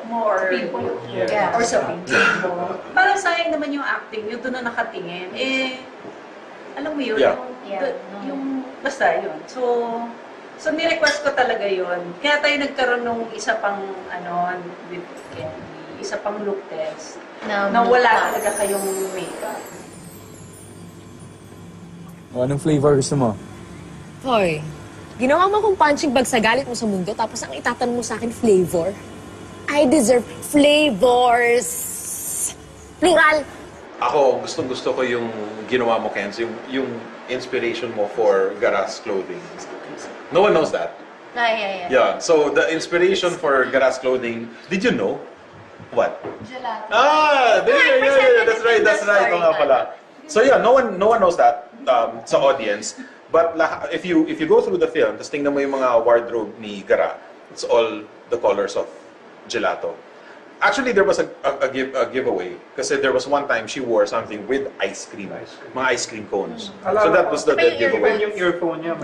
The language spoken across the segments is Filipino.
mo or people or sa people mo. Parang sayang naman yung acting, yung doon na nakatingin. Alam mo yun, yung basta yun. So ni-request ko talaga yun. Kaya tayo nagkaroon ng isa pang with Candy, isa pang look test na wala talaga kayong makeup. Anong flavor gusto mo? Hoy, ginawa mo akong punching bag sa galit mo sa mundo tapos ang itatanong mo sa akin flavor. I deserve flavors. Plural. Ako, gustong-gusto ko yung ginawa mo, Kenz, yung inspiration mo for Garas clothing. No one knows that. Yeah, so the inspiration for Garas clothing, did you know? What? Gelato. Yeah, that's right. Oo nga pala. So yeah, no one knows that sa audience. But if you go through the film, tapos tingnan mo yung mga wardrobe ni Gara, it's all the colors of Gelato. Actually, there was a giveaway kasi there was one time she wore something with ice cream, mga ice cream cones. So that was the giveaway. Yung earphone niya.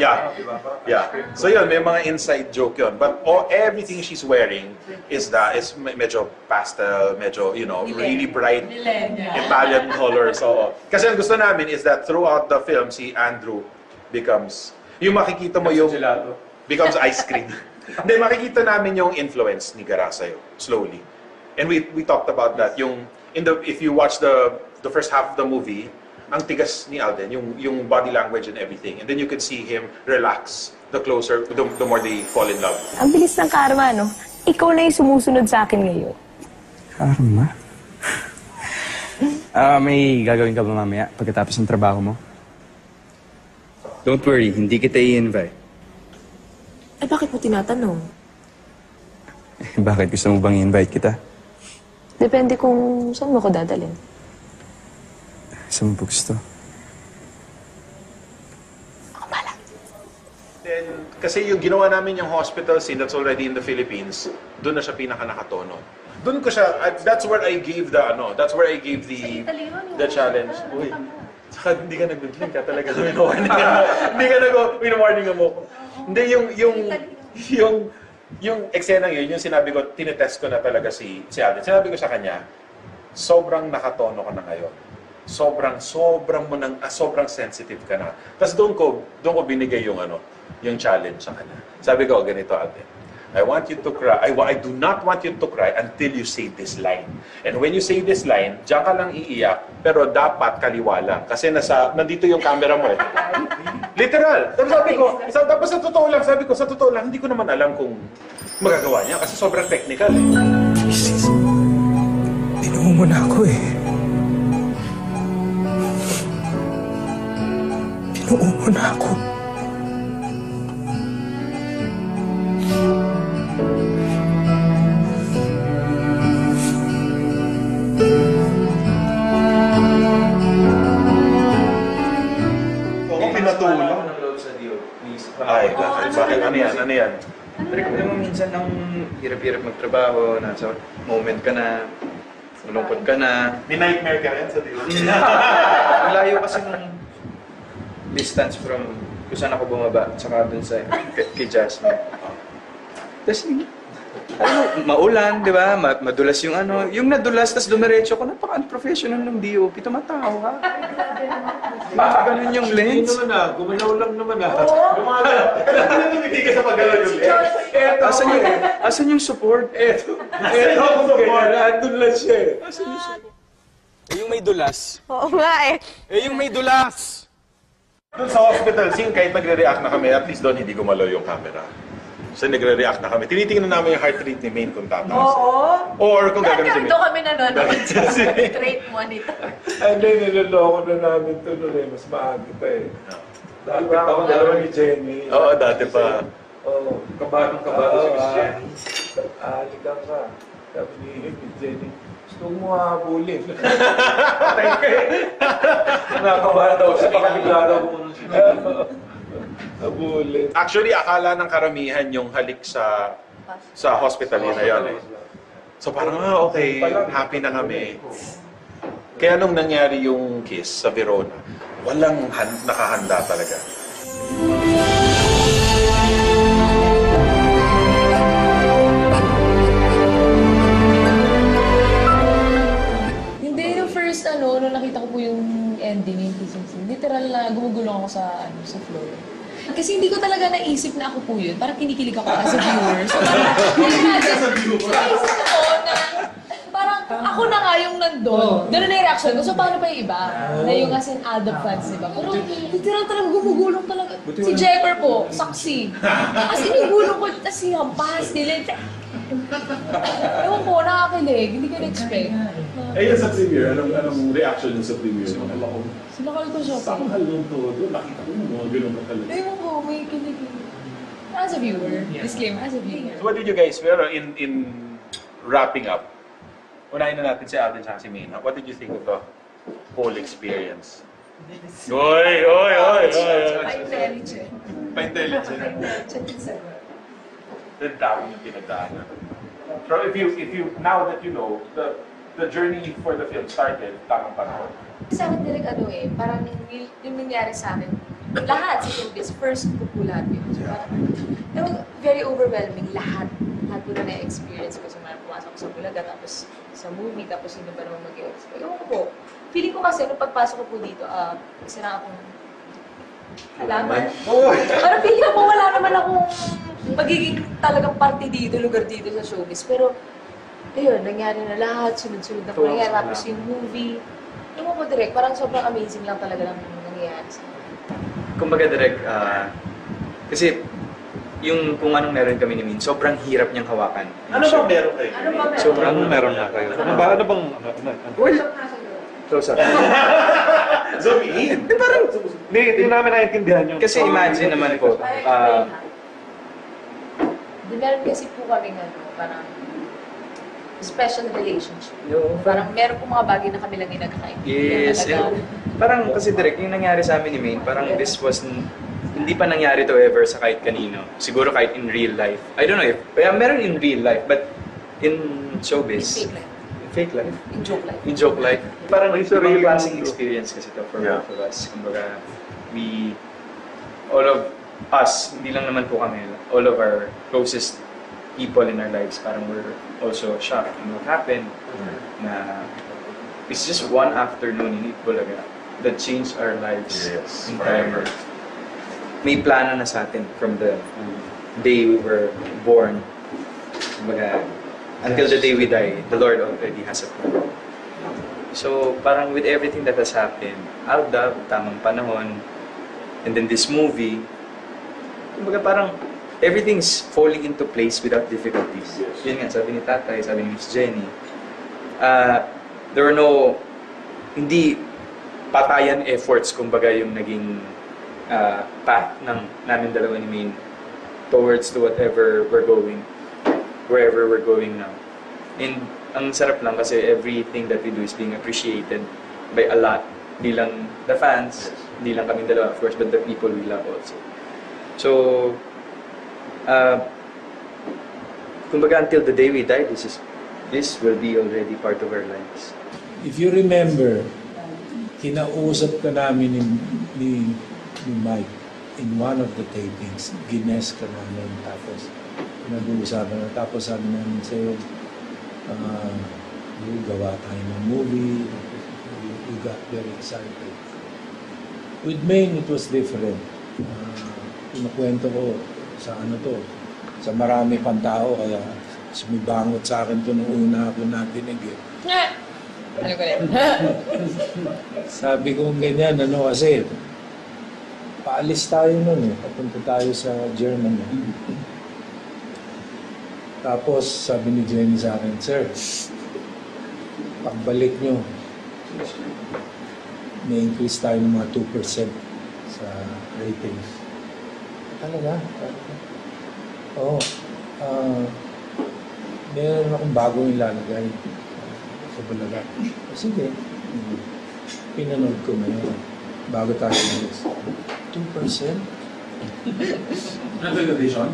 Yeah. So yun, may mga inside joke yun. But everything she's wearing is medyo pastel, medyo, really bright Italian colors. So, kasi ang gusto namin is that throughout the film, si Andrew becomes, yung makikita mo yung, becomes ice cream. Hindi, makikita namin yung influence ni Gara sa'yo, slowly. And we talked about that. If you watch the first half of the movie, ang tigas ni Alden, yung body language and everything. And then you could see him relax the more they fall in love. Ang bilis ng karma, no? Ikaw na yung sumusunod sa akin ngayon. Karma? May gagawin ka ba mamaya pagkatapos ng trabaho mo? Don't worry, hindi kita i-invite. Ay, bakit mo tinatanong? Bakit gusto mo bang i-invite kita? Depende kung saan mo ko dadalhin. Saan mo gusto? Ako pala. Then, kasi yung ginawa namin yung hospital scene that's already in the Philippines, doon na siya pinaka-nakatono. Doon ko siya, that's where I gave the challenge. Uy, saka hindi ka nag-blink ka talaga. Hindi ka nag-warning mo ko. Hindi, yung eksena yun, yung sinabi ko, tinetest ko na talaga si Alden. Sinabi ko sa kanya, sobrang nakatono ka na ngayon. Sobrang sensitive ka na. Tapos doon ko binigay yung challenge sa kanya. Sabi ko, ganito, Alden. I want you to cry. I do not want you to cry until you say this line. And when you say this line, diyan ka lang iiyak, pero dapat kaliwa lang. Kasi nandito yung camera mo eh. Literal. Tapos sa totoo lang, hindi ko naman alam kung magagawa niya kasi sobrang technical eh. Isis, tinuo mo na ako eh. Tinuo mo na ako. Ay, bakit? Ano yan? Pero alam mo, minsan ang hirap-hirap magtrabaho, nasa moment ka na, malungkot ka na. May nightmare ka rin sa diyo? Malayo kasi ng distance from kung saan ako bumaba, tsaka dun sa kay Jasmine. Tapos, maulan, di ba? Madulas yung yung nadulas, tapos dumiretso ko, napaka-unprofessional ng DOP, tumatawa ka. Ganun yung lens. Hindi naman gumalaw lang naman Gumalaw. Hindi ka sa paggalaw yung lens. Asan yung support? Eto ang support. Andun lang siya eh. Asan yung support? Yung may dulas. Oo nga eh. Yung may dulas! Doon sa hospital scene, kahit nagre-react na kami, at least doon hindi gumalaw yung camera. So nagre-react na kami. Tinitingnan namin yung heart rate ni Maine kung tataas. Oo. Or kung gagawin si Maine. Doon kami nanonood sa straight monitor. Hindi, niloloko na namin ito noon eh. Mas maaga pa eh. Dati pa ako dalawa ni Jenny. Oo, dati pa. Oo. Kabadong si Miss Jenny. Aligang ka. Sabi ni Jenny, gusto mo habulin. Nakakabahan daw siya. Pakabigla daw ko nung sinabi. Habulin. Actually, akala ng karamihan yung halik sa hospital na yun eh. So parang, okay, happy na kami. Kaya nung nangyari yung kiss sa Verona, walang nakahanda talaga. sa floor. Kasi hindi ko talaga naisip na ako po yun. Parang kinikilig ako as a viewer. So, naisip ko na parang ako na nga yung nandun. Ganun na yung reaction ko. So, paano pa yung iba? Na yung as in Aldab fans, diba? Pero literal talaga gumugulong talaga. Si Jepper po, saksi. As in yung gulong ko, tas si Hampas, nila. Ewan ko, nakakilig. Hindi ko na-expect. Eh, yan sa premiere, anong reaction yun sa premiere? Sinakal ko siya po. Sanghal yung todo, nakita ko yung mga ganun kakalit. Ewan ko, may kilig. As a viewer, disclaimer, as a viewer. So what did you guys, pero in wrapping up, unahin na natin si Alden at si Maine. What did you think of the whole experience? Oy! Pa-intelligent. Pa-intelligent. Pa-intelligent. The dami yung pinagdaanan. So if you now that you know, the journey for the film started, tamang panahon. Sa akin direct parang yung nangyari sa akin, lahat sa showbiz, first ko po lahat yun. So parang, very overwhelming, lahat. Lahat ko na na-experience ko. So parang pumasok ko sa Bulaga, tapos sa movie, tapos hindi ba naman mag-i-experience. Ewan ko po. Feeling ko kasi, nung pagpasok ko po dito, isa na akong halaman. Parang feeling ko wala naman akong magiging talagang parte dito, lugar dito sa showbiz. Pero, ayun, nangyari na lahat, sunod-sunod na po nangyari. Tapos yung movie, ewan ko direct, parang sobrang amazing lang talaga lang nangyayari sa akin. Kumbaga direct, kasi yung kung anong meron kami ni Min, sobrang hirap niyang hawakan. Ano bang meron kayo? Sobrang meron na kayo. Ano bang... Close up. Zoom in. Parang, hindi namin naiintindihan yung... Kasi imagine naman po, Meron kasi po kami parang special relationship. Parang meron po mga bagay na kami lang yung nagkakaintindihan. Yes. Parang kasi direct, yung nangyari sa amin ni Maine, parang this was, hindi pa nangyari to ever sa kahit kanino. Siguro kahit in real life. I don't know if, meron in real life, but in showbiz. In fake life. Fake life? In joke life. In joke life. Parang May ibang sarili klaseng mong- experience kasi to for both of us. Kumbaga, all of us, hindi lang naman po kami, all of our closest people in our lives, parang we're also shocked in what happened. Na it's just one afternoon in Bulaga that changed our lives entirely. May plano na sa atin from the day we were born. Kumbaga, until the day we die, the Lord already has a plan. So, parang with everything that has happened, Aldab, tamang panahon, and then this movie, kumbaga parang everything's falling into place without difficulties. Yes. Yun nga, sabi ni Tatay, sabi ni Miss Jenny, there were no, hindi patayan efforts, kumbaga yung naging path namin dalawa ni Maine towards to whatever we're going, wherever we're going now. And ang sarap lang kasi everything that we do is being appreciated by a lot. Hindi lang the fans, hindi lang kami dalawa, of course, but the people we love also. So, kumbaga until the day we die, this will be already part of our lives. If you remember, kinausap ka namin ni Mike in one of the tapings. Gines ka namin, tapos nag-uusapan na. Tapos sabi namin sa'yo, gawa tayo ng movie. We got very excited. With Maine, it was different. Kinukwento ko sa sa marami pang tao, kaya sumibangot sa akin ito nung una ako natinig eh. Ano ko rin? Sabi ko ganyan, kasi paalis tayo nun papunta tayo sa Germany. Tapos sabi ni Jenny sa akin, Sir, pagbalik nyo, may increase tayo ng mga 2% sa ratings. Talaga? Oo. Meron akong bagong ilalagay sa Bulaga. Sige. Pinanood ko ngayon. Bago tayo umalis. 2%? Audition?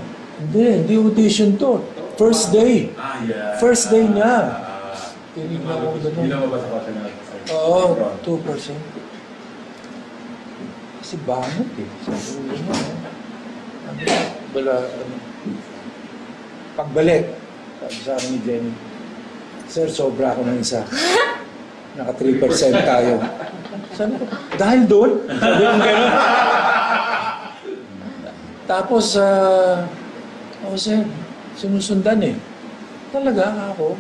Hindi audition to. First day. Yeah. First day niya. Tinignan ko doon. Hindi naman ba sa kasi na? Oo, 2%. Kasi bangot eh. Sabi ko wala, pagbalik, sabi sa akin ni Jenny, Sir, sobra ako ng isa. Naka 3% tayo. Sabi ko, dahil doon? Sabi ko gano'n. Tapos, ako sir, sinusundan eh. Talaga ako.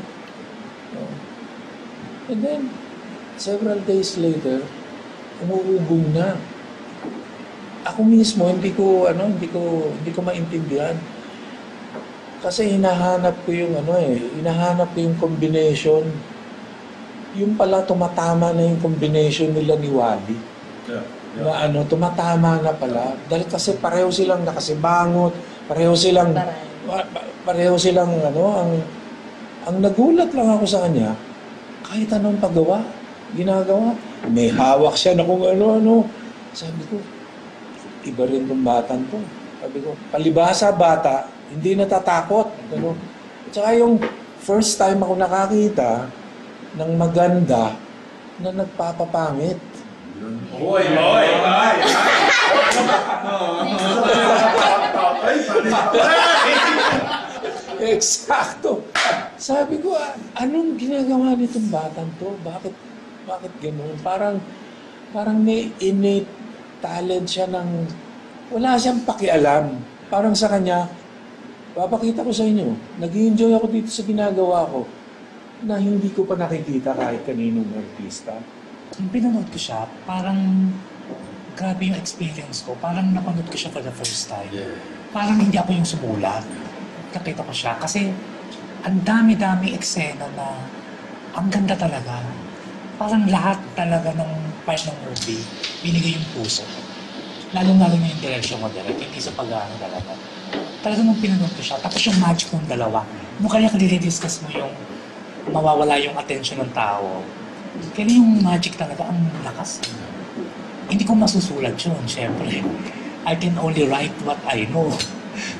And then, several days later, umuubong na. Ako mismo, hindi ko maintindihan. Kasi hinahanap ko yung combination. Yung pala tumatama na yung combination nila ni Wally. Na tumatama na pala. Dahil kasi pareho silang nakasibangot, pareho silang ang nagulat lang ako sa kanya, kahit anong ginagawa. May hawak siya na kung ano-ano. Sabi ko, iba rin tong batang to. Sabi ko, palibhasa bata, hindi natatakot. At saka yung first time ako nakakita ng maganda na nagpapapangit. Hoy! Eksakto. Sabi ko, anong ginagawa nitong batang to? Bakit gano'n? Parang may innate talent siya wala siyang pakialam. Parang sa kanya, papakita ko sa inyo, nag-enjoy ako dito sa ginagawa ko na hindi ko pa nakikita kahit kaninong artista. Nung pinanood ko siya, parang grabe yung experience ko. Parang napanood ko siya for the first time. Parang hindi ako yung sumulat. Nakita ko siya kasi ang dami-dami eksena na ang ganda talaga. Parang lahat talaga ng part ng movie, binigay yung puso. Lalo-lalo na yung direction mo direct, hindi sa pag-ano talaga. Talaga nung pinanood ko siya, tapos yung magic ng dalawa. Nung kaya discuss mo yung mawawala yung attention ng tao, kaya yung magic talaga, ang lakas. Hindi ko masusulat yun, syempre. I can only write what I know.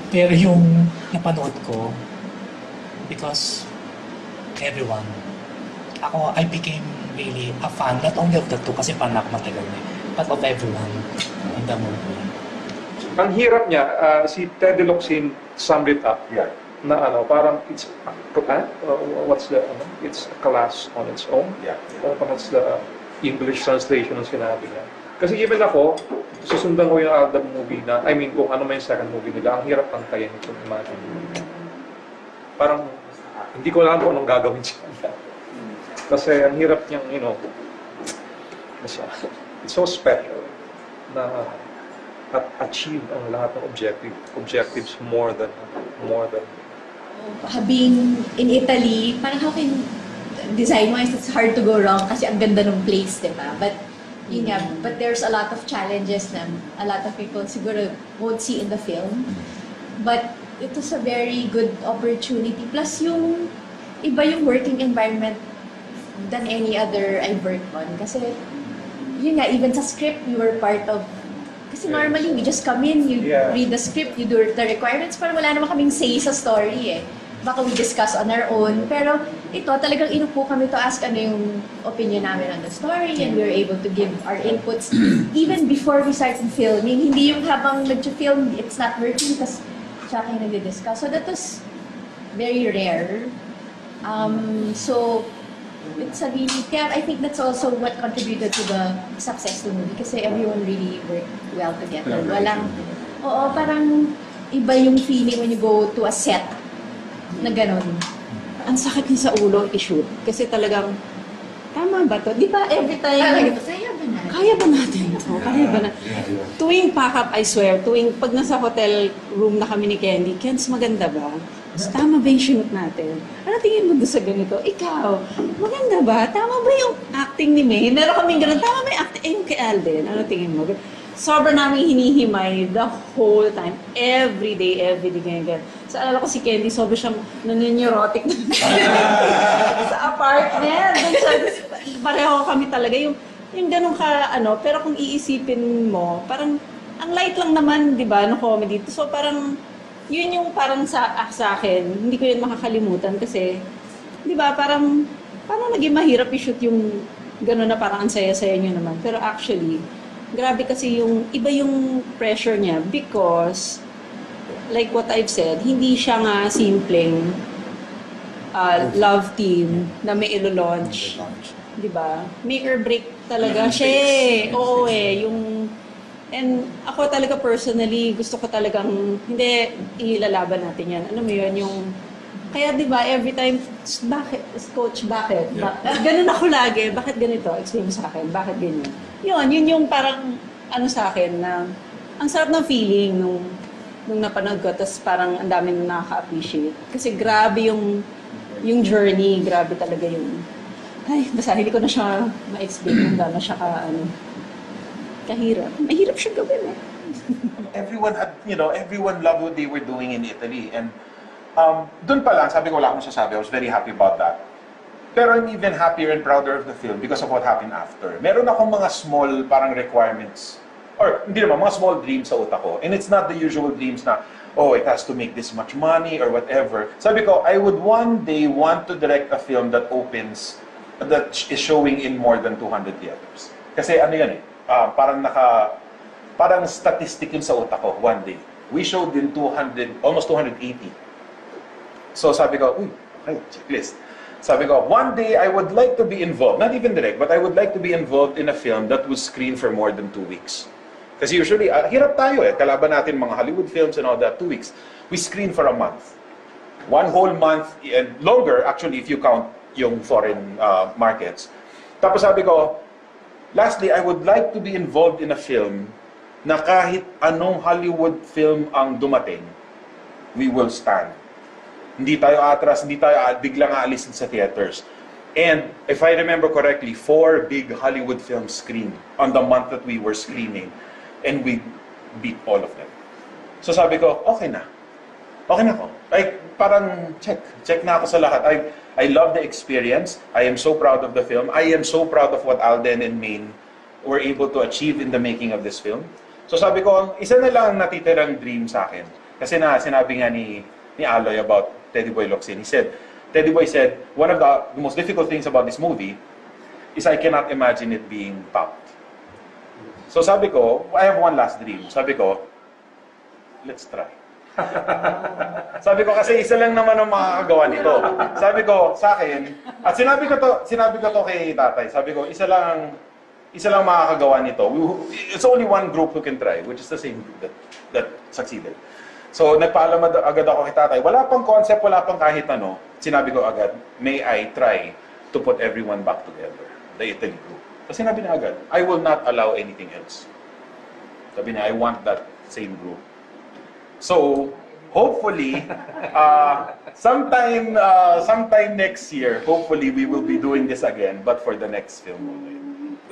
Pero yung napanood ko, because everyone, I became really a fan, not only of the two, kasi fan ako matagal na, but of everyone in the movie. Ang hirap niya, si Teddy Locsin summed it up. Yeah. Na parang it's it's a class on its own. Yeah. That's the English translation ng sinabi niya. Kasi even ako, susundan ko yung album movie kung ano may second movie nila, ang hirap pantayin itong Imagine. Parang, hindi ko alam kung anong gagawin siya. Kasi ang hirap niyang, it's so special na achieve ang lahat ng objectives more than being in Italy, parang how can design-wise, it's hard to go wrong kasi ang ganda ng place, diba? But there's a lot of challenges na a lot of people siguro won't see in the film. But it was a very good opportunity. Plus yung iba yung working environment than any other I've worked on. Kasi yun nga, even sa script, we were part of. Kasi normally, we just come in, you read the script, you do the requirements, parang wala naman kaming say sa story eh. Baka we discuss on our own. Pero ito, talagang inupo kami to ask ano yung opinion namin on the story and we were able to give our inputs even before we started filming. Hindi yung habang nag-film, it's not working kasi siya kayo nag-discuss. So that was very rare. So, it's a really, I think that's also what contributed to the success of the movie kasi everyone really worked well together. Parang iba yung feeling when you go to a set na gano'n. Ang sakit niya sa ulo i-shoot kasi talagang, tama ba to? Di ba every time, kaya ba natin to? Kaya ba na? Tuwing pack-up, I swear, pag nasa hotel room na kami ni Candy, Kens, maganda ba? Tama ba yung shoot natin? Ano tingin mo doon sa ganito? Ikaw, maganda ba? Tama ba yung acting ni May? Meron kaming ganun, tama ba yung acting? Yung kay Alden, ano tingin mo? Sobrang namin hinihimay the whole time. Every day, ganyan. So, alala ko si Candy, sobrang siyang nanoneurotic sa apartment. Pareho kami talaga. Yung ganun ka, pero kung iisipin mo, parang, ang light lang naman, di ba, no comedy. So, parang, yun yung parang sa akin, hindi ko yun makakalimutan kasi, di ba, parang naging mahirap i-shoot yung gano'n na parang ang saya-saya nyo naman. Pero actually, grabe kasi iba yung pressure niya because, like what I've said, hindi siya nga simpleng love team na may ilo-launch. Di ba? Make or break talaga siya. Oo yung And ako talaga personally, gusto ko talagang, hindi, ilalaban natin yan. Alam mo yun, yung, kaya di ba every time, bakit, coach, bakit? Ganun ako lagi, bakit ganito? Explain mo sa akin, bakit ganyan? Yun yung parang, ano sa akin, na, ang sarap ng feeling nung napanood ko, tapos parang ang dami nang nakaka-appreciate. Kasi grabe yung journey, grabe talaga yung, ay, basta hindi ko na siya ma-explain kung gano'n siya kahirap. Mahirap siya gawin eh. Everyone had, everyone loved what they were doing in Italy. And dun pa lang, sabi ko, wala akong masasabi. I was very happy about that. Pero I'm even happier and prouder of the film because of what happened after. Meron akong mga small parang requirements. Or, hindi naman, mga small dreams sa utak ko. And it's not the usual dreams na, oh, it has to make this much money or whatever. Sabi ko, I would one day want to direct a film that opens, that is showing in more than 200 theaters. Kasi ano yan eh, parang statistic yun sa utak ko, one day. We showed in almost 280. So sabi ko, checklist. Sabi ko, one day I would like to be involved, not even direct, but I would like to be involved in a film that would screen for more than 2 weeks. Kasi usually, hirap tayo eh, kalaban natin mga Hollywood films and all that, 2 weeks. We screen for a month. 1 whole month, and longer actually if you count yung foreign markets. Tapos sabi ko, lastly, I would like to be involved in a film na kahit anong Hollywood film ang dumating, we will stand. Hindi tayo atras, hindi tayo biglang aalisin sa theaters. And if I remember correctly, 4 big Hollywood films screened on the month that we were screening. And we beat all of them. So sabi ko, okay na. Okay na ako. Parang check na ako sa lahat. I love the experience. I am so proud of the film. I am so proud of what Alden and Maine were able to achieve in the making of this film. So sabi ko, isa na lang natitirang dream sa akin. Kasi sinabi nga ni Aloy about Teddy Boy Locsin. Teddy Boy said, one of the most difficult things about this movie is I cannot imagine it being topped. So sabi ko, I have one last dream. Sabi ko, let's try. Sabi ko kasi isa lang naman ang makakagawa nito. Sabi ko sa akin, at sinabi ko to kay tatay. Sabi ko, isa lang makakagawa nito. It's only one group who can try, which is the same group that succeeded. So nagpaalam agad ako kay tatay. Wala pang concept, wala pang kahit ano. Sinabi ko agad, may I try to put everyone back together, the Italy group. So sinabi na agad, I will not allow anything else. Sabi niya, I want that same group. So, hopefully, sometime next year, hopefully we will be doing this again, but for the next film only.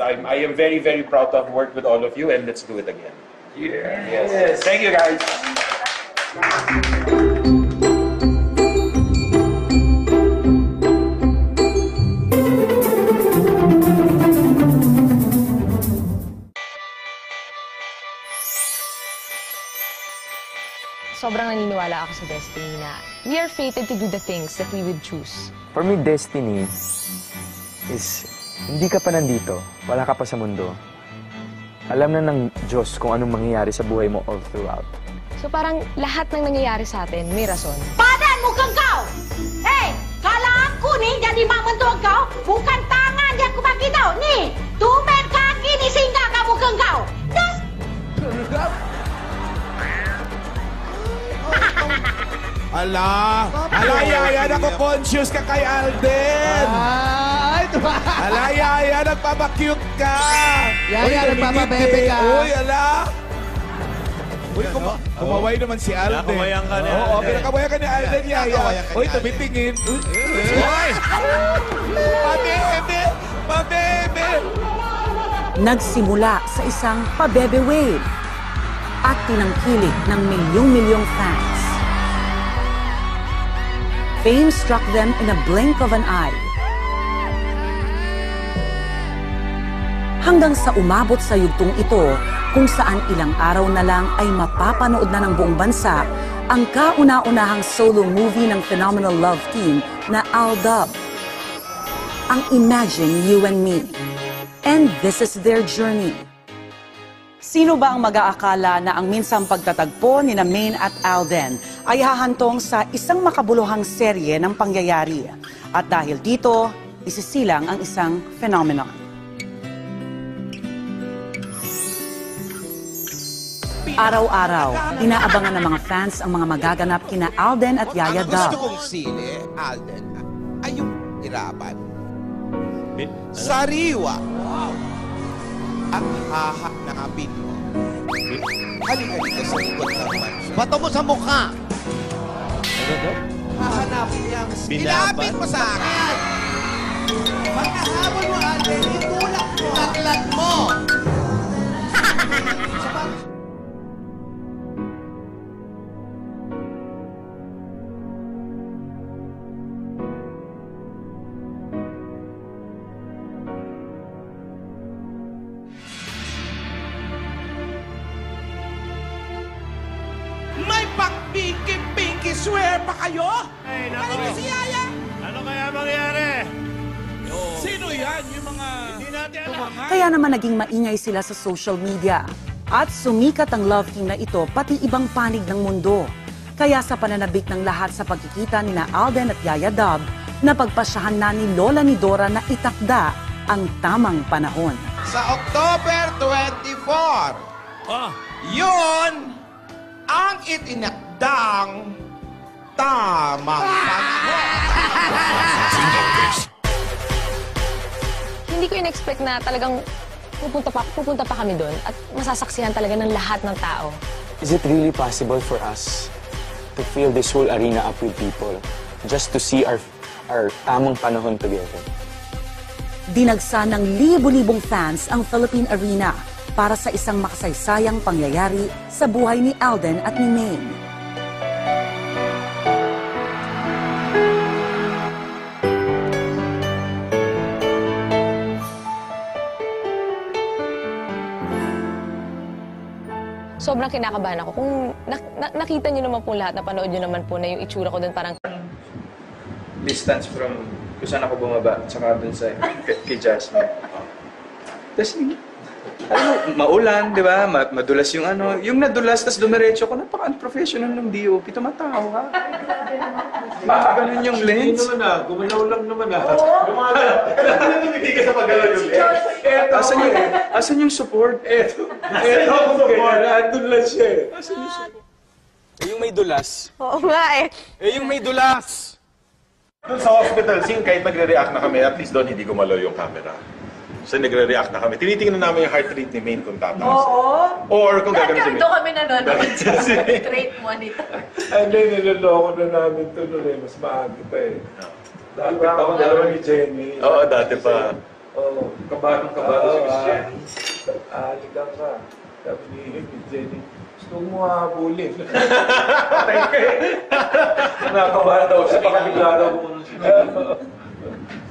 I am very, very proud to have worked with all of you, and let's do it again. Yeah. Yes. Thank you, guys. Sobrang naniniwala ako sa destiny na we are fated to do the things that we would choose. For me, destiny is hindi ka pa nandito, wala ka pa sa mundo. Alam na ng Diyos kung anong mangyayari sa buhay mo all throughout. So parang lahat ng nangyayari sa atin may rason. Badan mukhang kau! Hey! Kalau aku ni jadi mak mentua kau, bukan tangan yang aku bagi tau. Ni! Tumben kaki ni singgah kamu mukhang kau. Das! Ala, Yaya, nako-conscious ka kay Alden. Ala, Yaya, nagpapakyut ka. Yaya, nagpapabebe ka. Uy, ala. Uy, kumaway naman si Alden. Nakawayan ka na. Oo, pinakawayan ka ni Alden, Yaya. Uy, tumitingin. Uy! Pabebe! Pabebe! Nagsimula sa isang pabebe wave at tinangkilik ng milyong-milyong fans. Fame struck them in a blink of an eye. Hanggang sa umabot sa yugtong ito, kung saan ilang araw na lang ay mapapanood na ng buong bansa ang kauna-unahang solo movie ng phenomenal love team na Aldab, ang Imagine You and Me. And this is their journey. Sino ba ang mag-aakala na ang minsang pagtatagpo ni Maine at Alden ay hahantong sa isang makabuluhang serye ng pangyayari? At dahil dito, isisilang ang isang phenomenon. Araw-araw, inaabangan ng mga fans ang mga magaganap kina Alden at Yaya Ang gusto Dub. kong sili, Alden, ay yung hirapan. Sariwa. At hahanapin mo. Halika dito sa likod ng mansion. Bato mo sa mukha. Hahanapin niya. Ilapit mo sa akin. Pagkahabol mo, Alden, itulak mo. Taklat mo. May pang-pinky-pinky swear pa kayo? Ay, Ano ba si Yaya? Ano kaya mangyayari? Sino yan? Yung mga... Hindi natin alam. Kaya naman naging maingay sila sa social media. At sumikat ang love team na ito pati ibang panig ng mundo. Kaya sa pananabik ng lahat sa pagkikita ni na Alden at Yaya Dub, napagpasyahan na ni Lola ni Dora na itakda ang tamang panahon. Sa October 24, yun ang itinakdang tamang panahon. Hindi ko in-expect na talagang pupunta pa kami doon at masasaksihan talaga ng lahat ng tao. Is it really possible for us to fill this whole arena up with people just to see our tamang panahon together? Dinagsa ng libo-libong fans ang Philippine Arena para sa isang makasaysayang pangyayari sa buhay ni Alden at ni Maine. Sobrang kinakabahan ako. Kung nakita niyo naman po lahat, napanood niyo naman po na yung itsura ko doon parang... Distance from kung saan ako bumaba, tsaka dun sa kay Jasmine. Tapos, alam mo, maulan, di ba? Madulas yung ano. Yung nadulas, tapos dumiretso ko, napaka-unprofessional ng DOP. Tumatawa ka. Ganun yung lens. Hindi naman gumalaw lang naman Hindi ka sa paggalaw yung lens. Asan yung support? Eto ang support. Andun lang siya eh. Asan yung support? Yung may dulas. Oo nga eh. Yung may dulas. Doon sa hospital scene, kahit nagre-react na kami, at least doon hindi gumalaw yung camera. So nagre-react na kami. Tinitingnan namin yung heart rate ni Maine kung tataas. Oo. Or kung gagawin si Maine. Doon kami nanonood sa straight monitor. Hindi, niloloko na namin ito noon eh. Mas maaga pa eh. Dahil ako dalawa ni Jenny. Oo, dati pa. Oo. Kabadong si Miss Jenny. Halika ka. Sabi ni Miss Jenny, gusto mo habulin. Patay ka eh. Nakabahan daw siya. Pakabigla daw mo nung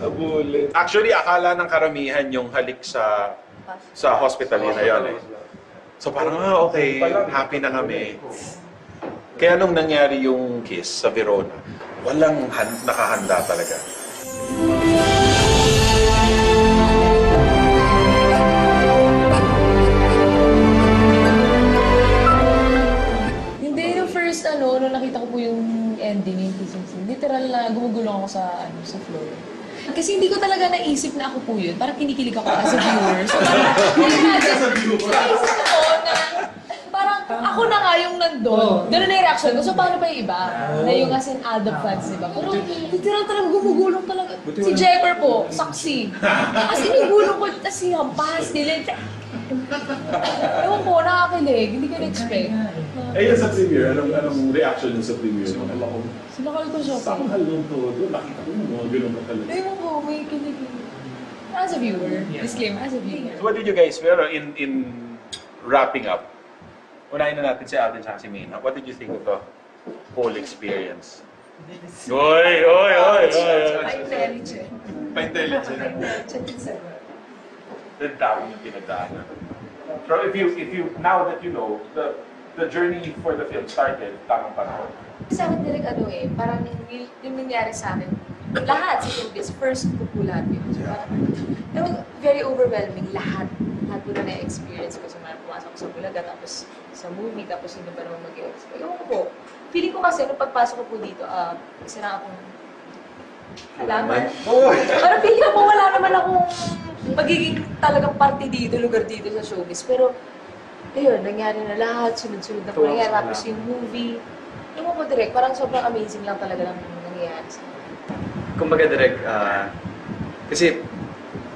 Habulin. Actually, akala ng karamihan yung halik sa hospital yun na yun eh. So parang, okay, happy na kami. Kaya nung nangyari yung kiss sa Verona, walang nakahanda talaga. Hindi, yung first nung nakita ko po yung ending, yung kissing scene, literal na gumugulong ako sa floor. Kasi hindi ko talaga naisip na ako po yun. Parang kinikilig ako as a viewer. So naisip ko na parang ako na nga yung nandun. Ganun na yung reaction ko. So paano pa yung iba? Na yung as in Aldab fans, diba? Pero literal talaga gumugulong talaga. Si Jepper po, saksi. As in yung gulong ko, tas si Hampas, nilin. Ewan po, nakakilig. Hindi ko na-expect. Ayun sa premiere, anong reaction yung sa premiere? Sinakal ko siya. Sakal yung todo. Nakita ko yung mga ganun kakalala. Ewan ko, may kinig. As a viewer. Disclaimer, as a viewer. So what did you guys, pero in wrapping up, unahin na natin si Alden at si Maine. What did you think of the whole experience? Oy! Pa-intelligent. Pa-intelligent. The dami yung pinagdaanan. So if you now that you know, the journey for the film started, tamang panahon. Sa akin direct parang yung nangyari sa amin, lahat sa showbiz, first ko po lahat yun. So parang, very overwhelming, lahat po na na-experience ko. So pumasok ko sa Bulaga, tapos sa movie, tapos hindi pa naman mag-experience. Ewan ko po, feeling ko kasi nung pagpasok ko po dito, isa na akong alaman. Parang feeling ko wala naman akong magiging talagang parte dito, lugar dito sa showbiz. Pero ayun, nangyari na lahat, sunod-sunod na nangyari. Tapos yung movie, yung mo direct, parang sobrang amazing lang talaga lang nangyayari sa akin. Kumbaga direct, kasi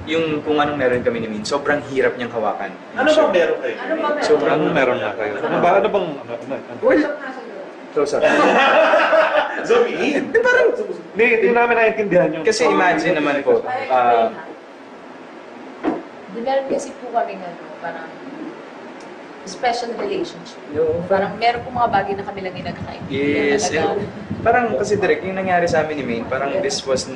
yung kung anong meron kami ni Min, sobrang hirap niyang hawakan. Ano bang meron kayo? Sobrang meron na kayo. Ano bang... Well, close up. Zoom in. Parang, hindi namin naiintindihan yun. Kasi imagine naman po, meron kasi po kami parang special relationship. Parang meron po mga bagay na kami lang yung nagkakaintindihan. Yes, parang kasi direct, yung nangyari sa amin ni Maine, parang this was,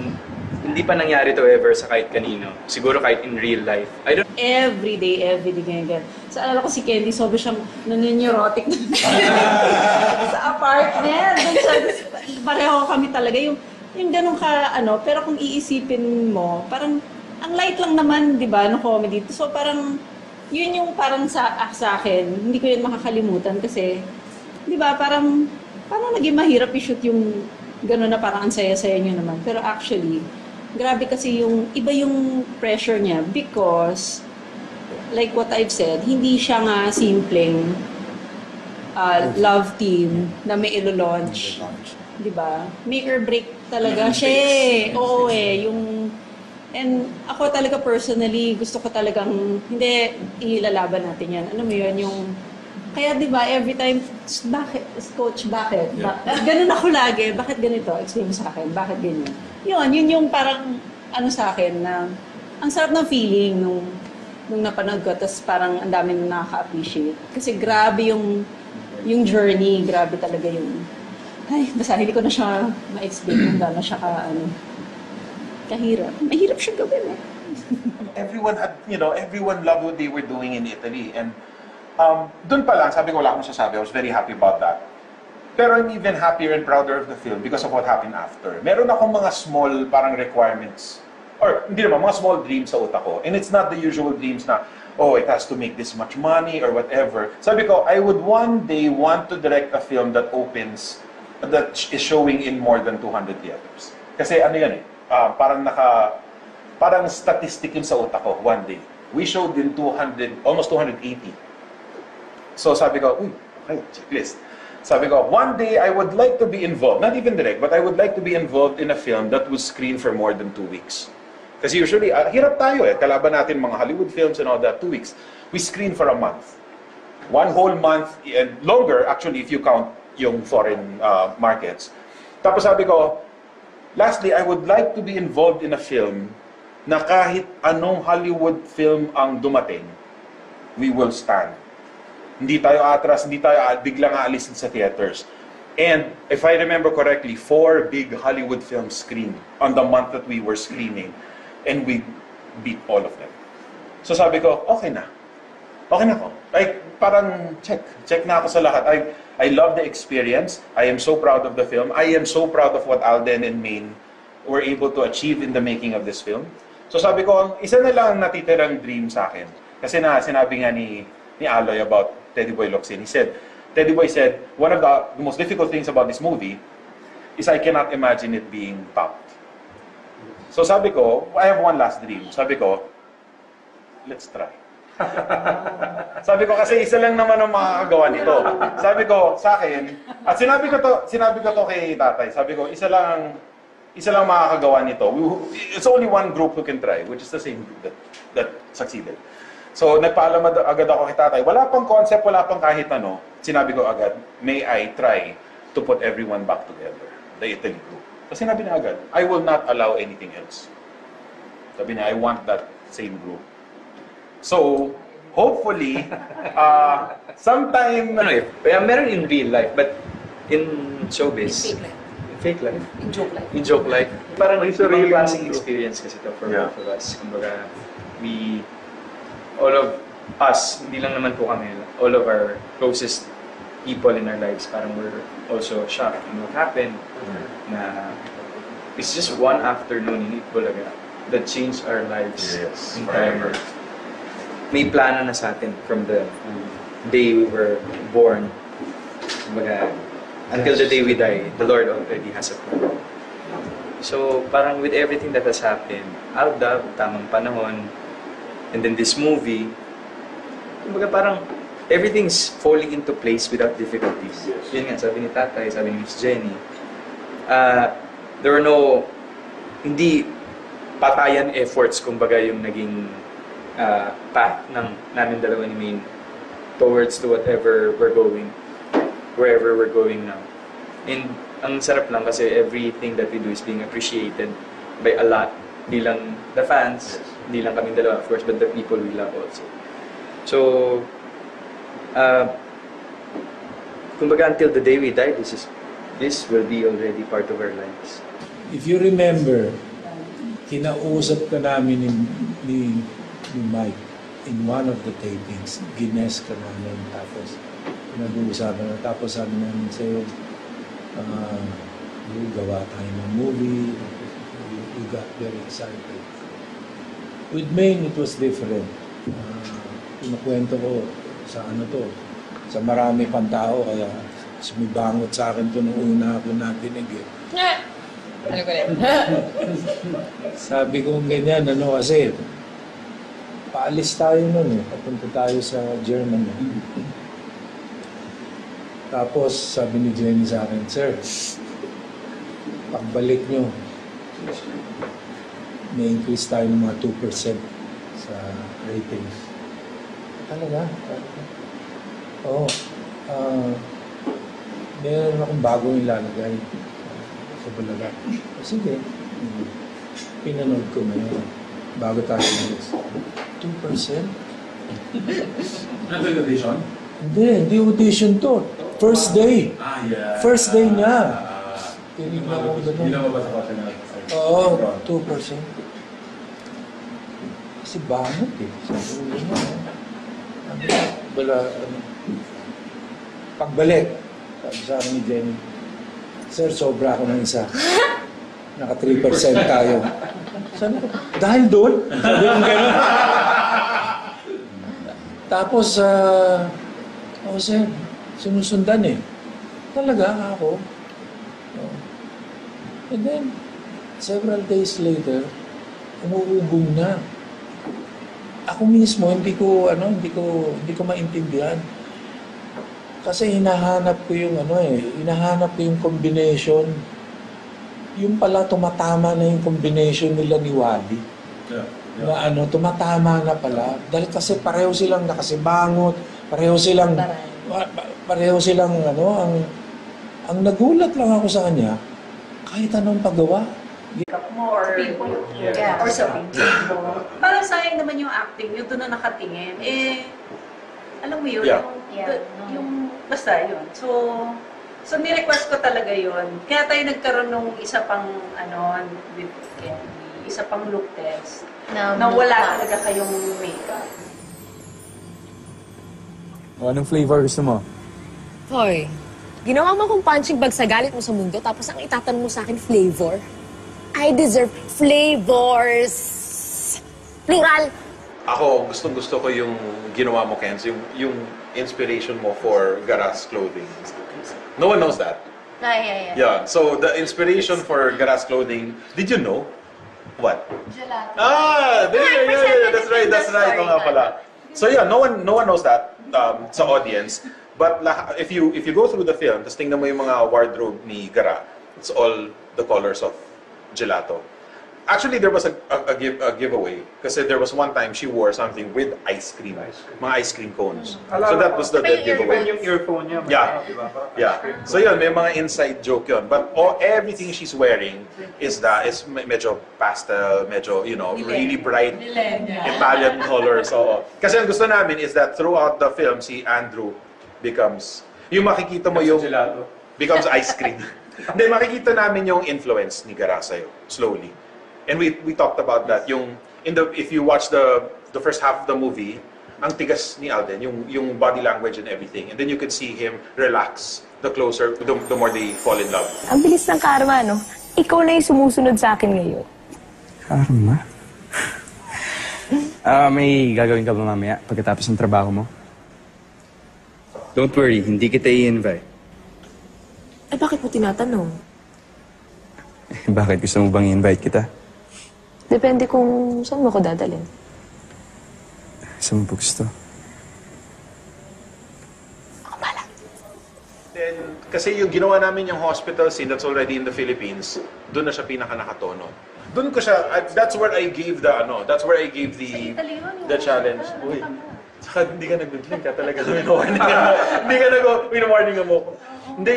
hindi pa nangyari to ever sa kahit kanino. Siguro kahit in real life. Every day, ganyan. Sa alala ko si Candy, sobrang siyang naninirotic sa apartment. Pareho kami talaga. Yung ganun ka, pero kung iisipin mo, parang ang light lang naman, di ba, no comedy. So parang, yun yung parang sa akin, hindi ko yun makakalimutan kasi, di ba, parang naging mahirap i-shoot yung gano'n na parang ang saya-saya nyo naman. Pero actually, grabe kasi iba yung pressure niya because, like what I've said, hindi siya nga simpleng love team na may ilo-launch. Di ba? Make or break talaga siya. Oo and ako talaga personally, gusto ko talagang, hindi, ilalaban natin yan. Ano mo yun, kaya di ba, every time, coach, bakit? Ganun ako lagi, bakit ganito? Explain mo sa akin, bakit ganyan? Yun yung parang, sa akin, na, ang sarap ng feeling nung napanood ko, tapos parang ang dami na nakaka-appreciate. Kasi grabe yung journey, grabe talaga basta hindi ko na siya ma-explain kung gano'n siya kahirap. Mahirap siya gawin Everyone had, everyone loved what they were doing in Italy. And dun pa lang, sabi ko, wala akong sasabi. I was very happy about that. Pero I'm even happier and prouder of the film because of what happened after. Meron akong mga small parang requirements. Or hindi naman, mga small dreams sa utak ko. And it's not the usual dreams na, it has to make this much money or whatever. Sabi ko, I would one day want to direct a film that opens, that is showing in more than 200 theaters. Kasi parang statistic yun sa utak ko, one day. We showed in almost 280. So sabi ko, okay, checklist. Sabi ko, one day I would like to be involved, not even direct, but I would like to be involved in a film that would screen for more than 2 weeks. Kasi usually, hirap tayo kalaban natin mga Hollywood films and all that, 2 weeks. We screen for a month. 1 whole month, and longer actually if you count yung foreign markets. Tapos sabi ko, lastly, I would like to be involved in a film na kahit anong Hollywood film ang dumating, we will stand. Hindi tayo atras, hindi tayo biglang aalisin sa theaters. And if I remember correctly, 4 big Hollywood films screened on the month that we were screening. And we beat all of them. So sabi ko, okay na. Okay na ako. Parang check na ako sa lahat. I love the experience. I am so proud of the film. I am so proud of what Alden and Maine were able to achieve in the making of this film. So sabi ko, isa na lang natitirang dream sa akin. Kasi sinabi nga ni Aloy about Teddy Boy Locsin. Teddy Boy said, one of the most difficult things about this movie is I cannot imagine it being topped. So sabi ko, I have one last dream. Sabi ko, let's try. Sabi ko kasi isa lang naman ang makakagawa nito. Sabi ko sa akin, at sinabi ko to kay tatay. Sabi ko, isa lang makakagawa nito. It's only one group who can try, which is the same group that succeeded. So nagpaalam agad ako kay tatay. Wala pang concept, wala pang kahit ano. Sinabi ko agad, may I try to put everyone back together, the Italy group. Kasi sinabi na agad, I will not allow anything else. Sabi niya, I want that same group. So, hopefully, sometime... meron in real life, but in showbiz. In fake life. In joke life. In joke life. Parang ibang klaseng experience kasi ito for both of us. Kumbaga, all of us, hindi lang naman po kami, all of our closest people in our lives, parang we're also shocked in what happened. Na it's just one afternoon in Itbulaga that changed our lives entirely. May plano na sa atin from the day we were born. Kumbaga, until the day we die, the Lord already has a plan. So, parang with everything that has happened, Aldab, tamang panahon, and then this movie, kumbaga parang everything's falling into place without difficulties. Yun nga, sabi ni Tatay, sabi ni Miss Jenny. There were no, hindi patayan efforts, kumbaga yung naging path namin dalawa ni Maine towards to whatever we're going, wherever we're going now. And ang sarap lang kasi everything that we do is being appreciated by a lot. Hindi lang the fans, hindi lang kami dalawa, of course, but the people we love also. So, kumbaga until the day we die, this will be already part of our lives. If you remember, kinausap ka namin ni Mike in one of the tapings, gines ka namin, tapos nag-uusapan na, tapos sabi namin sa'yo, gawa tayo ng movie, we got very excited. With Maine, it was different. Pinakwento ko sa sa marami pang tao, kaya sumibangot sa akin ito nung una ako natinig eh. Ano ko rin? Sabi ko ganyan, kasi paalis tayo nun eh, papunta tayo sa Germany. Tapos sabi ni Jenny sa akin, Sir, pagbalik nyo, may increase tayo ng mga 2% sa ratings. Talaga? Oo. Meron akong bagong ilalagay sa Bulaga. Sige. Pinanood ko na yun. Bago tayo umalis. 2%? Ano audition? Hindi audition to. First day. Yeah. First day niya. Tinignan ko gano'n. Hindi naman ba sa kasa na? Oo, 2%. Kasi bangot eh. Sabi ko pagbalik, sabi sa akin ni Jenny, Sir, sobra ako ng isa. Naka 3% tayo. Sabi ko, dahil doon? Sabi ko gano'n. Tapos, Sir, sinusundan eh. Talaga ako. And then, several days later, umuubong na. Ako mismo, hindi ko maintindihan. Kasi hinahanap ko yung hinahanap ko yung combination. Yung pala tumatama na yung combination nila ni Wally. Na tumatama na pala. Dahil kasi pareho silang nakasibangot, pareho silang ang nagulat lang ako sa kanya, kahit anong paggawa. More people, or sa people. Parang sayang naman yung acting nyo, doon na nakatingin. Alam mo yun, basta yun. So ni-request ko talaga yun. Kaya tayo nagkaroon nung isa pang, with Candy, isa pang look test, na wala talaga kayong makeup. Anong flavor gusto mo? Hoy, ginawa mo akong punching bag sa galit mo sa mundo, tapos ang itatanong mo sa akin, flavor? I deserve flavors. Plural. Ako, gustong-gusto ko yung ginawa mo, Kenz, yung inspiration mo for Garas clothing. No one knows that. Yeah. So the inspiration for Garas clothing, did you know? What? Gelato. Yeah, that's right. Oo nga pala. So yeah, no one knows that sa audience. But if you go through the film, tapos tingnan mo yung mga wardrobe ni Gara, it's all the colors of Gelato. Actually, there was a giveaway kasi there was one time she wore something with ice cream, mga ice cream cones. So that was the giveaway. Yung earphone niya. Yeah. So yun, may mga inside joke yun. But everything she's wearing is medyo pastel, medyo, really bright Italian colors. So, kasi ang gusto namin is that throughout the film, si Andrew becomes, yung makikita mo yung, becomes ice cream. Hindi, makikita namin yung influence ni Gara sa'yo, slowly. And we talked about that. If you watch the first half of the movie, ang tigas ni Alden, yung body language and everything. And then you could see him relax the more they fall in love. Ang bilis ng karma, no? Ikaw na yung sumusunod sa akin ngayon. Karma? May gagawin ka ba mamaya pagkatapos ng trabaho mo? Don't worry, hindi kita i-invite. Bakit mo tinatanong? Bakit gusto mo bang i-invite kita? Depende kung saan mo ko dadalhin. Saan mo gusto? Kasi yung ginawa namin yung hospital scene that's already in the Philippines, doon na siya pinaka-nakatono. Doon ko siya, that's where I gave the, the challenge. Uy, saka hindi ka nag-blink ka talaga. Hindi ka nag-warning mo. Hindi,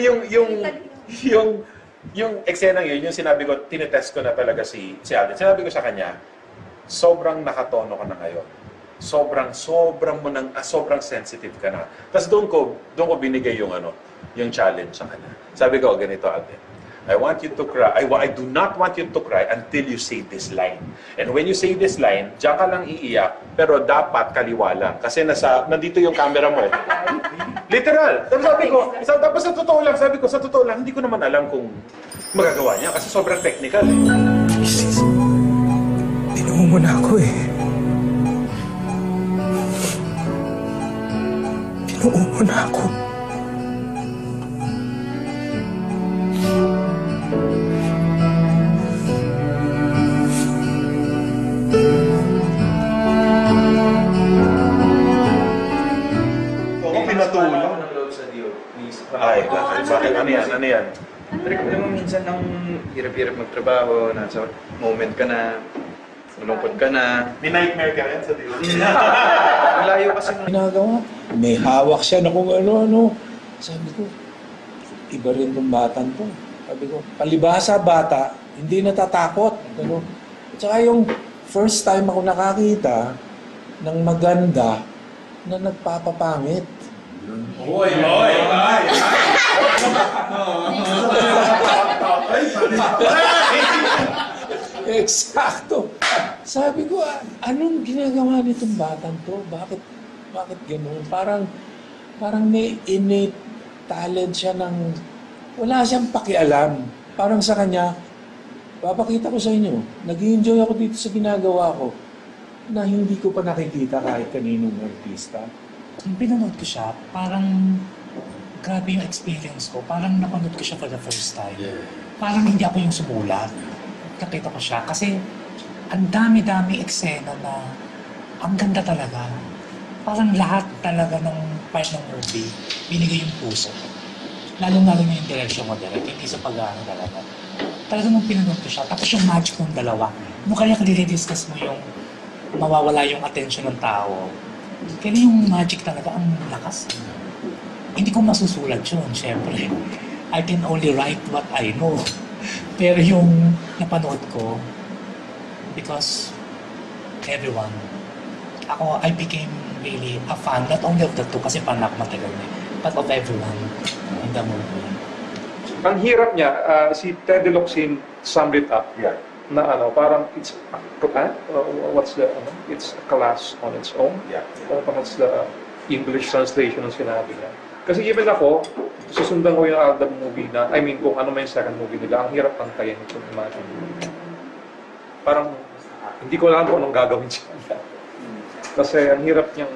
yung eksena yun, yung sinabi ko, tinetest ko na talaga si Alden. Sinabi ko sa kanya, sobrang nakatono ka na ngayon. Sobrang sensitive ka na. Tapos doon ko binigay yung challenge sa kanya. Sabi ko, ganito, Alden. I want you to cry. I do not want you to cry until you say this line. And when you say this line, diyan ka lang iiyak, pero dapat kaliwa lang. Kasi nandito yung camera mo eh. Literal. Tapos sabi ko, sa totoo lang, hindi ko naman alam kung magagawa niya kasi sobrang technical eh. Tinuho mo na ako eh. Tinuho mo na ako. Pinatulong. Ay, bakit? Ano yan? Alam mo, minsan nang hirap-hirap magtrabaho, nasa moment ka na, malungkot ka na. May nightmare ka rin sa Diyos. Malayo kasi ginagawa. May hawak siya na kung ano-ano. Sabi ko, iba rin tong batang to. Sabi ko, palibhasa bata, hindi natatakot. Ano? At saka yung first time ako nakakita ng maganda na nagpapapangit. Oy! Eksakto. Sabi ko, anong ginagawa nitong batang to? Bakit gano'n? Parang may innate talent siya ng wala siyang pakialam. Parang sa kanya, papakita ko sa inyo, nag-enjoy ako dito sa ginagawa ko na hindi ko pa nakikita kahit kaninong artista. Nung pinanood ko siya, parang grabe yung experience ko. Parang napanood ko siya for the first time. Parang hindi ako yung sumulat. Nakita ko siya kasi ang dami-dami eksena na ang ganda talaga. Parang lahat talaga ng part ng movie, binigay yung puso. Lalo-lalo na yung direction mo direct, hindi sa pag-ano talaga. Talaga nung pinanood ko siya, tapos yung magic ng dalawa. Nung kaya discuss mo yung mawawala yung attention ng tao, kaya yung magic talaga ang lakas. Hindi ko masusulat yun, syempre. I can only write what I know. Pero yung napanood ko, because everyone, I became really a fan, not only of the two, kasi fan ako matagal na, but of everyone in the movie. Ang hirap niya, si Teddy Locsin summed it up. Yeah. Na parang it's it's a class on its own. Yeah. Parang it's the English translation ng sinabi niya. Kasi even ako, susundan ko yung Aldab movie na, kung ano may second movie nila, ang hirap pantayin kung imagine. Parang, hindi ko alam kung anong gagawin siya. Kasi ang hirap niyang,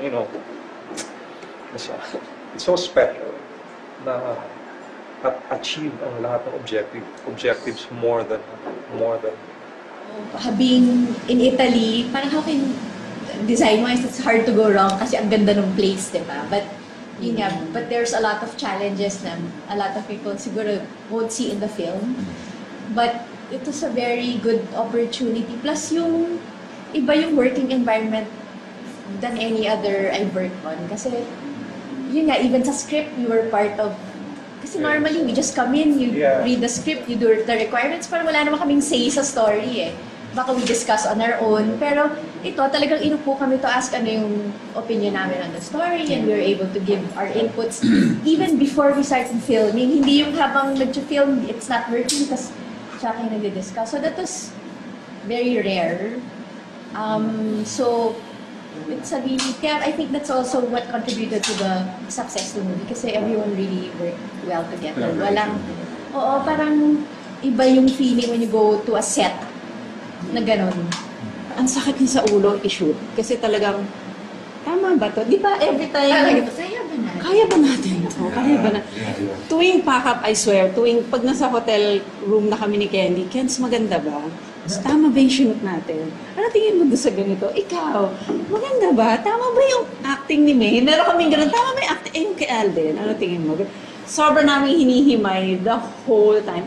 it's so special na achieve ang lahat ng objectives more than being in Italy, parang how can design-wise, it's hard to go wrong kasi ang ganda ng place, di ba? But there's a lot of challenges na a lot of people siguro won't see in the film. But it was a very good opportunity. Plus yung iba yung working environment than any other I've worked on. Kasi yun nga, even sa script, we were part of. Kasi normally, we just come in, you read the script, you do the requirements, parang wala naman kaming say sa story eh. Baka we discuss on our own. Pero ito, talagang inupo kami to ask ano yung opinion namin on the story and we were able to give our inputs even before we started filming. Hindi yung habang nag-film, it's not working kasi siya kayo nag-discuss. So that was very rare. So, it's a really, kaya I think that's also what contributed to the success of the movie kasi everyone really worked well together. Parang iba yung feeling when you go to a set na gano'n. Ang sakit niya sa ulo i-shoot kasi talagang, tama ba to? Di ba every time, kaya ba natin ito? Kaya ba na? Tuwing pack-up, I swear, pag nasa hotel room na kami ni Candy, Kens, maganda ba? Tama ba yung shoot natin? Ano tingin mo doon sa ganito? Ikaw, maganda ba? Tama ba yung acting ni May? Meron kaming gano'n, tama ba yung acting? Yung kay Alden, ano tingin mo? Sobrang namin hinihimay the whole time.